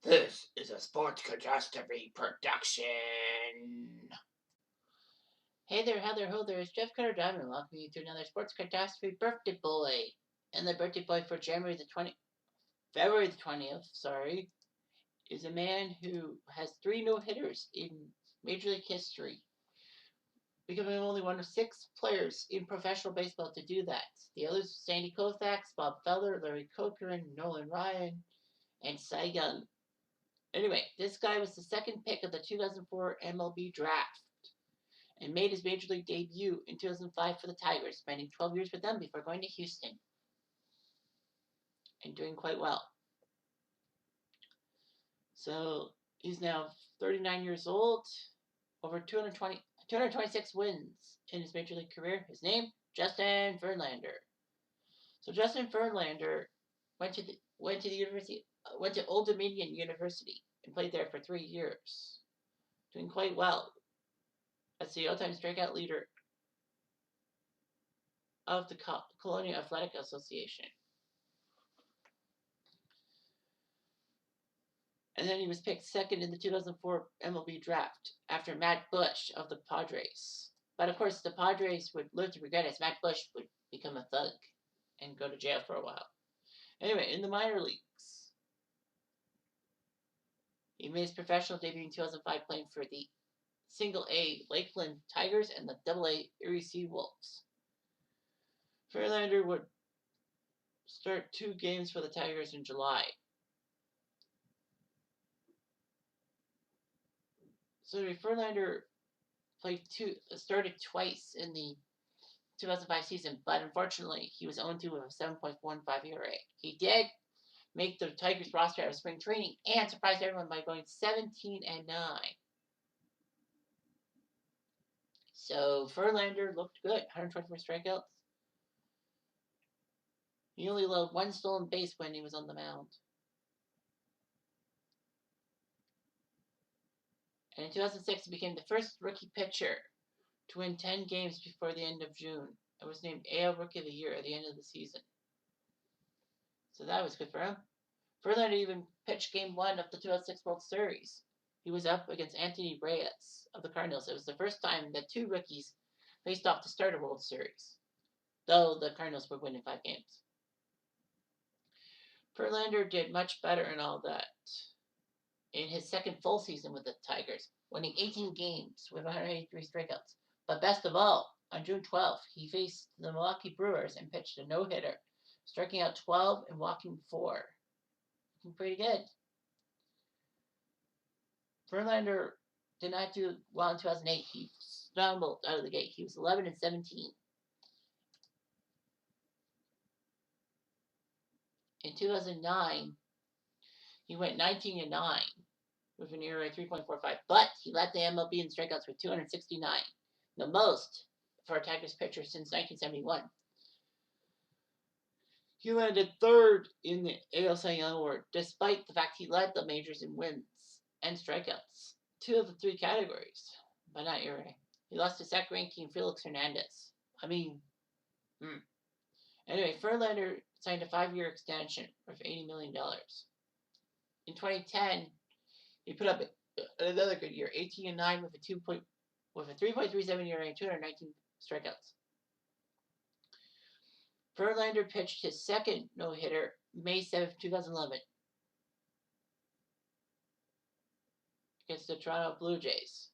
This is a Sports Catastrophe production. Hey there, how there, ho there, it's Jeff Cutter Diamond welcoming you to another Sports Catastrophe birthday boy. And the birthday boy for February the 20th, is a man who has 3 no-hitters in Major League history, becoming only one of 6 players in professional baseball to do that. The others are Sandy Koufax, Bob Feller, Larry Cochran, Nolan Ryan, and Cy Young. Anyway, this guy was the second pick of the 2004 MLB draft and made his major league debut in 2005 for the Tigers, spending 12 years with them before going to Houston and doing quite well. So he's now 39 years old, over 226 wins in his major league career. His name, Justin Verlander. So Justin Verlander went to Old Dominion University and played there for 3 years, doing quite well as the all-time strikeout leader of the Colonial Athletic Association. And then he was picked second in the 2004 MLB draft after Matt Bush of the Padres. But of course, the Padres would live to regret it, as Matt Bush would become a thug and go to jail for a while. Anyway, in the minor leagues, he made his professional debut in 2005 playing for the Single-A Lakeland Tigers and the Double-A Erie Seawolves. Verlander would start 2 games for the Tigers in July. So Verlander started twice in the 2005 season, but unfortunately he was 0-2 with a 7.15 ERA. He did make the Tigers roster out of spring training and surprised everyone by going 17-9. So Verlander looked good, 124 strikeouts. He only allowed 1 stolen base when he was on the mound. And in 2006, he became the first rookie pitcher to win 10 games before the end of June and was named AL Rookie of the Year at the end of the season. So that was good for him. Verlander even pitched Game 1 of the 2006 World Series. He was up against Anthony Reyes of the Cardinals. It was the first time that 2 rookies faced off to start a World Series, though the Cardinals were winning 5 games. Verlander did much better in all that in his second full season with the Tigers, winning 18 games with 183 strikeouts. But best of all, on June 12th, he faced the Milwaukee Brewers and pitched a no-hitter, striking out 12 and walking 4. Looking pretty good. Verlander did not do well in 2008. He stumbled out of the gate. He was 11-17. In 2009, he went 19-9 with an ERA 3.45, but he led the MLB in strikeouts with 269, the most for a Tigers pitcher since 1971. He landed 3rd in the AL Cy Young Award, despite the fact he led the majors in wins and strikeouts, 2 of the 3 categories, but not ERA. He lost to Zach Greinke and Felix Hernandez. Anyway, Verlander signed a 5-year extension worth $80 million. In 2010, he put up another good year, 18-9 with a 3.37 ERA and 219 strikeouts. Verlander pitched his second no-hitter May 7th, 2011 against the Toronto Blue Jays,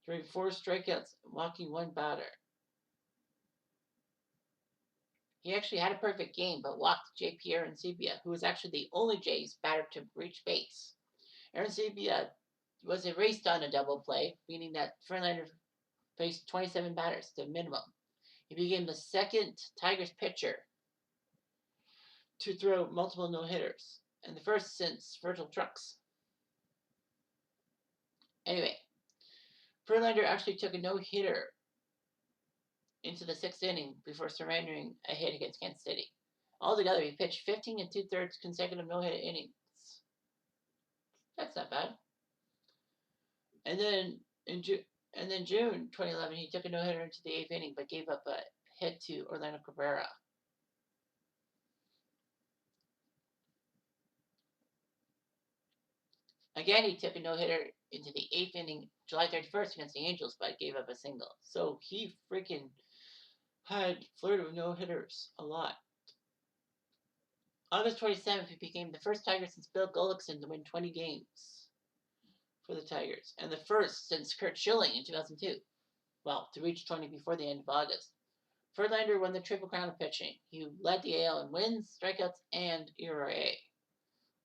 throwing 4 strikeouts and walking 1 batter. He actually had a perfect game, but walked J.P. Arencibia, who was actually the only Jays batter to reach base. Arencibia was erased on a double play, meaning that Verlander faced 27 batters, the minimum. He became the second Tigers pitcher to throw multiple no-hitters, and the first since Virgil Trucks. Anyway, Verlander actually took a no-hitter into the 6th inning before surrendering a hit against Kansas City. Altogether, he pitched 15 2/3 consecutive no-hit innings. That's not bad. And then in June 2011, he took a no-hitter into the 8th inning, but gave up a hit to Orlando Cabrera. Again, he took a no-hitter into the 8th inning, July 31st against the Angels, but gave up a single. So he freaking had flirted with no-hitters a lot. August 27th, he became the first Tiger since Bill Gullickson to win 20 games for the Tigers, and the first since Curt Schilling in 2002. Well, to reach 20 before the end of August. Verlander won the Triple Crown of pitching. He led the AL in wins, strikeouts, and ERA.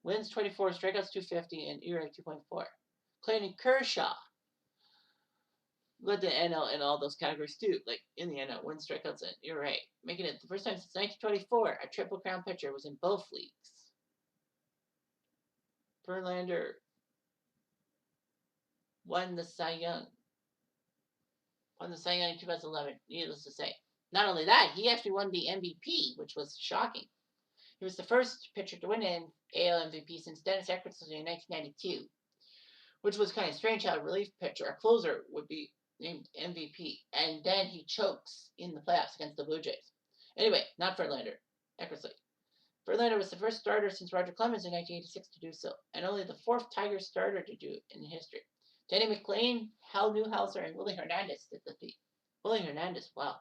Wins 24, strikeouts 250, and ERA 2.4. Clayton Kershaw led the NL in all those categories too, like in the NL, wins, strikeouts, and ERA, making it the first time since 1924 a Triple Crown pitcher was in both leagues. Verlander won the Cy Young. Won the Cy Young in 2011, needless to say. Not only that, he actually won the MVP, which was shocking. He was the first pitcher to win an AL MVP since Dennis Eckersley in 1992, which was kind of strange how a relief pitcher, a closer, would be named MVP, and then he chokes in the playoffs against the Blue Jays. Anyway, not Verlander, Eckersley. Verlander was the first starter since Roger Clemens in 1986 to do so, and only the fourth Tiger starter to do it in history. Denny McLain, Hal Newhouser, and Willie Hernandez did the feat. Willie Hernandez, wow.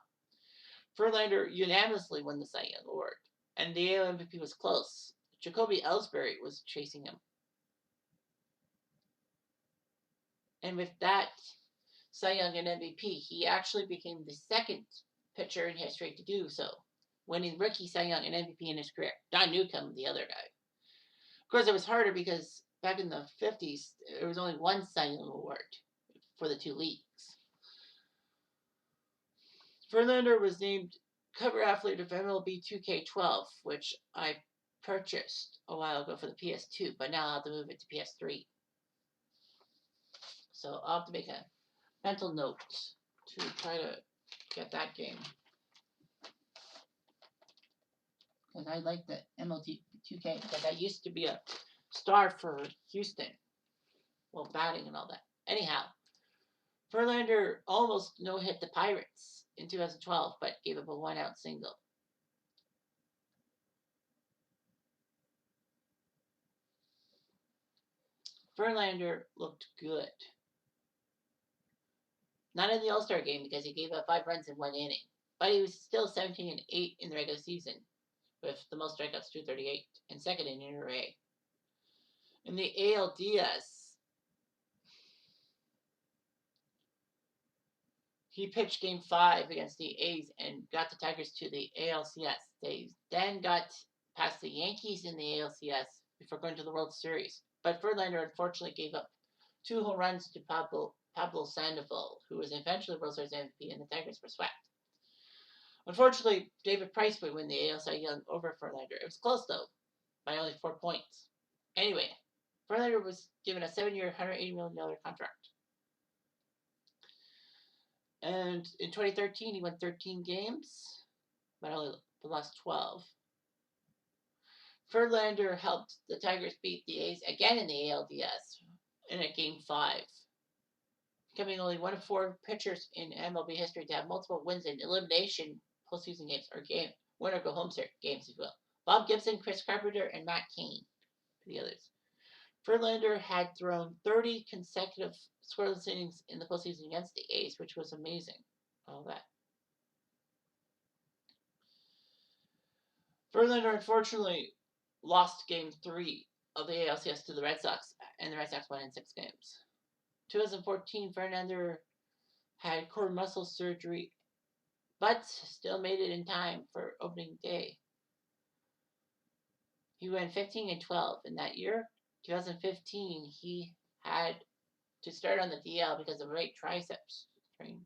Verlander unanimously won the Cy Young Award, and the AL MVP was close. Jacoby Ellsbury was chasing him. And with that Cy Young and MVP, he actually became the second pitcher in history to do so, winning rookie Cy Young and MVP in his career. Don Newcomb, the other guy. Of course, it was harder because back in the 50s, there was only one Cy Young award for the two leagues. Verlander was named cover athlete of MLB 2K12, which I purchased a while ago for the PS2, but now I'll have to move it to PS3. So I'll have to make a mental note to try to get that game. Because I like the MLB 2K, because I used to be a star for Houston. Well, batting and all that. Anyhow, Verlander almost no-hit the Pirates in 2012, but gave up a one-out single. Verlander looked good. Not in the All-Star game because he gave up 5 runs in 1 inning, but he was still 17-8 in the regular season, with the most strikeouts, 238, and second in ERA. In the ALDS, he pitched Game 5 against the A's and got the Tigers to the ALCS. They then got past the Yankees in the ALCS before going to the World Series. But Verlander unfortunately gave up 2 home runs to Pablo Sandoval, who was eventually World Series MVP, and the Tigers were swept. Unfortunately, David Price would win the AL Cy Young over Verlander. It was close, though, by only 4 points. Anyway, Verlander was given a 7-year, $180 million contract. And in 2013, he won 13 games, but only lost 12. Verlander helped the Tigers beat the A's again in the ALDS in a Game 5, becoming only one of 4 pitchers in MLB history to have multiple wins in elimination postseason games, or win or go home games, if you will. Bob Gibson, Chris Carpenter, and Matt Cain for the others. Verlander had thrown 30 consecutive scoreless innings in the postseason against the A's, which was amazing. All that. Verlander unfortunately lost Game 3 of the ALCS to the Red Sox, and the Red Sox won in 6 games. 2014, Verlander had core muscle surgery, but still made it in time for opening day. He went 15-12 in that year. 2015, he had to start on the DL because of right triceps strain.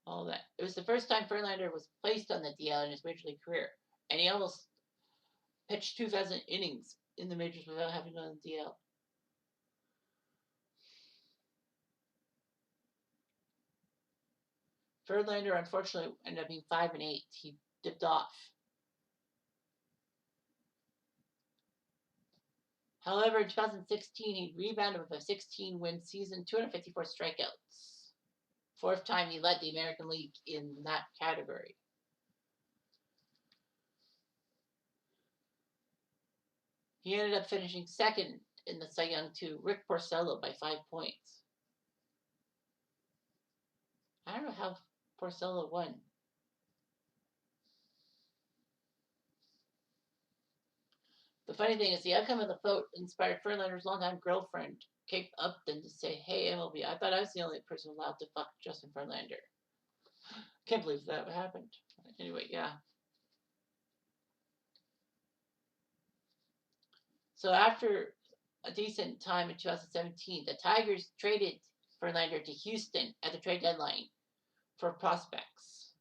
All that. It was the first time Verlander was placed on the DL in his major league career, and he almost pitched 2,000 innings in the majors without having gone on the DL. Verlander unfortunately ended up being 5-8. He dipped off. However, in 2016, he rebounded with a 16-win season, 254 strikeouts. 4th time he led the American League in that category. He ended up finishing 2nd in the Cy Young to Rick Porcello by 5 points. I don't know how Porcello won. The funny thing is, the outcome of the vote inspired Verlander's longtime girlfriend, Kate Upton, to say, "Hey, MLB, I thought I was the only person allowed to fuck Justin Verlander." Can't believe that happened. Anyway, yeah. So after a decent time in 2017, the Tigers traded Verlander to Houston at the trade deadline for prospects.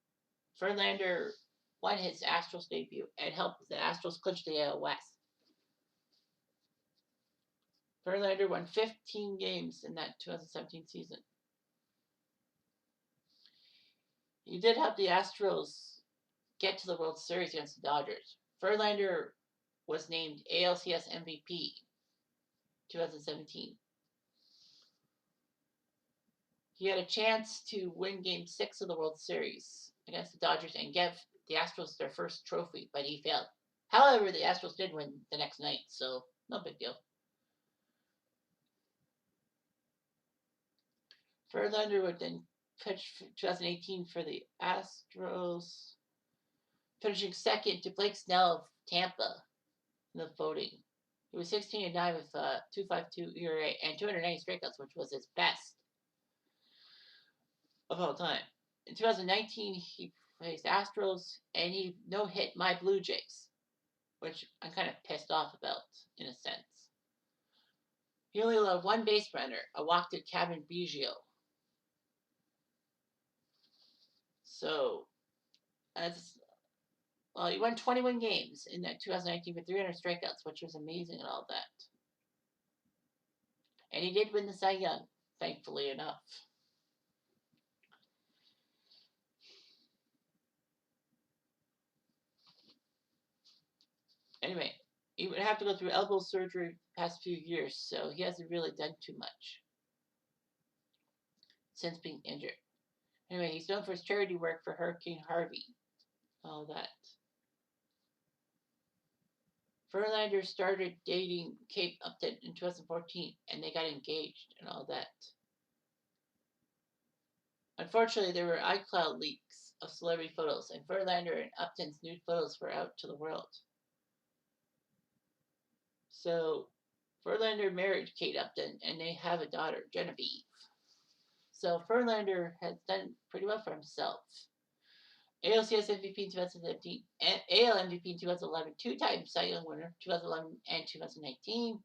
Verlander won his Astros debut and helped the Astros clinch the AL West. Verlander won 15 games in that 2017 season. He did help the Astros get to the World Series against the Dodgers. Verlander was named ALCS MVP 2017. He had a chance to win Game 6 of the World Series against the Dodgers and give the Astros their first trophy, but he failed. However, the Astros did win the next night, so no big deal. Verlander would then pitch 2018 for the Astros, finishing second to Blake Snell of Tampa in the voting. He was 16-9 with 2.52 ERA and 290 strikeouts, which was his best of all time. In 2019, he faced Astros and he no-hit my Blue Jays, which I'm kind of pissed off about in a sense. He only allowed one base runner, a walk to Kevin Biggio. So, he won 21 games in that 2019 with 300 strikeouts, which was amazing and all that. And he did win the Cy Young, thankfully enough. Anyway, he would have to go through elbow surgery the past few years, so he hasn't really done too much since being injured. Anyway, he's known for his charity work for Hurricane Harvey. All that. Verlander started dating Kate Upton in 2014, and they got engaged and all that. Unfortunately, there were iCloud leaks of celebrity photos, and Verlander and Upton's nude photos were out to the world. So, Verlander married Kate Upton, and they have a daughter, Genevieve. So, Verlander has done pretty well for himself. ALCS MVP in 2017, AL MVP in 2011, two-time Cy Young winner 2011 and 2019.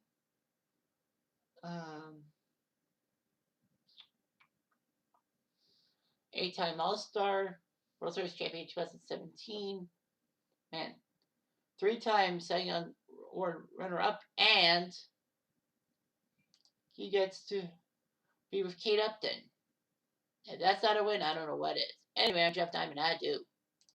Eight-time All-Star, World Series champion 2017. Man, three-time Cy Young Award runner-up, and he gets to be with Kate Upton. If that's not a win, I don't know what is. Anyway, I'm Jeff Diamond. I do.